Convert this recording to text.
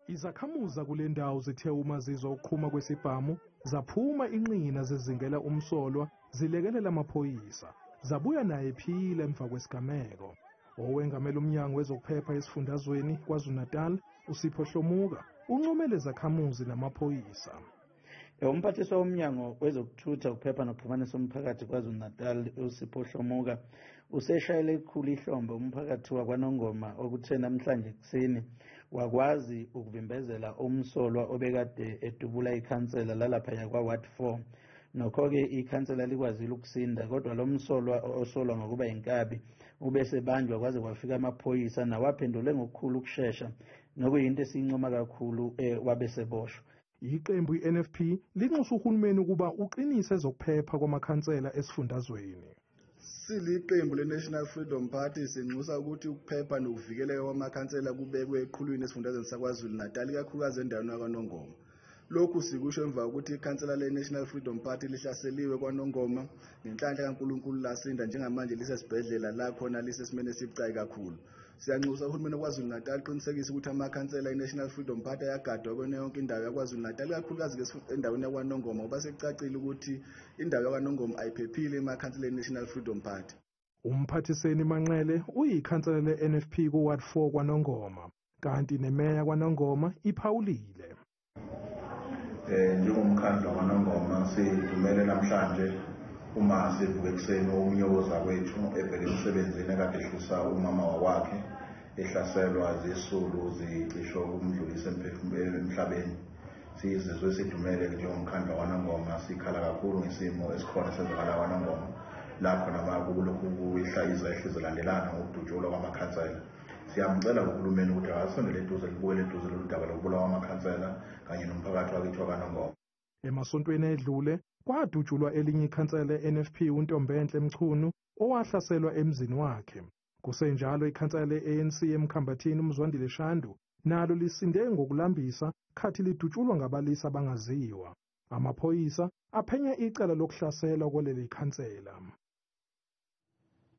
Izakhamuza kule ndawo zithe uma zizwa ukuqhuma kwesibhamu zaphuma inqina zizingela umsolwa zilekelela amaphoyisa zabuya naye ephila emva kwesigameko. Owengamela umnyango wezokuphepha esifundazweni KwaZulu-Natal uSiphohlomuka uncomele izakhamuzi namaphoyisa. Umphathiswa womnyango wezokuthutha ukuphepha nokuxhumanisa umphakathi KwaZulu-Natal uSiphohlomuka useshayele ikhulu ihlombe umphakathi wakwaNongoma okuthe namhlanje kuseni wakwazi ukuvimbezela umsolwa obekade edubula ikhansela lalapha kwa Ward 4 nokho-ke ikhansela likwazile ukusinda kodwa lo msolwa osolwa ngokuba inkabi ubese banjwa kwaze kwafika amaphoyisa nawaphendule ngokukhulu ukushesha nokuyinto esiyincoma kakhulu wabeseboshwa. Iqembu i-NFP linxusa uHulumeni ukuba uqinise ezokuphepha kwamaKhansela esifundazweni. Siliqembu le-National Freedom Party sinxusa ukuthi ukuphepha nokuvikeleka kwamakhansela kubekwe eqhulwini esifundazweni saKwaZulu-Natal ikakhulukazi endaweni yakwaNongoma. Lokhu sikusho emva kokuthi ikhansela le-National Freedom Party lihlaseliwe kwaNongoma ngenhlanhla kaNkulunkulu lasinda njengamanje lisesibhedlela la khona lisesimene esibucayi kakhulu. Siyanxusa uHulumeni wakwaZulu-Natal uqinisekise ukuthi amakhansela i-National Freedom Party ayagadwa kuyona yonke indawo yakwaZulu-Natal ikakhulukazi endaweni yakwaNongoma ngoba sekucacile ukuthi indawo yakwaNongoma ayiphephile emakhansela e-National Freedom Party. Umphathiseni Manqele uyikhansela le-NFP ku-Ward 4 kwaNongoma kanti nemeya kwaNongoma iphawulile. Njengomkhandlu kwaNongoma sidumele namhlanje uma sivuke ekuseni umnyokoza kwethu ebheke emsebenzini ekade ehlisa umama wakhe ehlaselwa zisulu zicisho ukumdlulisa emhlabeni. Sizizwe sidumele njengomkhandlu kwaNongoma sikhala kakhulu ngesimo esikhona senzakala kwaNongoma lapho nakulokhu kuyihlayiza ehlizelandelana ngokudutshulwa kwamakhansela. Siyamcela uHulumeni ukuthi akasondele eduze libukele eduze lolu daba lokubulawa kwamakhansela kanye nomphakathi wakithi wakwaNongoma. Emasontweni edlule kwadutshulwa elinye ikhansela le-NFP uNtombenhle Mchunu owahlaselwa emzini wakhe. Kusenjalo ikhansela le-ANC eMkhambathini uMzwandile Shandu nalo lisinde ngokulambisa khathi lidutshulwa ngabalisa abangaziwa. Amaphoyisa aphenya icala lokuhlasela kwaleli khansela.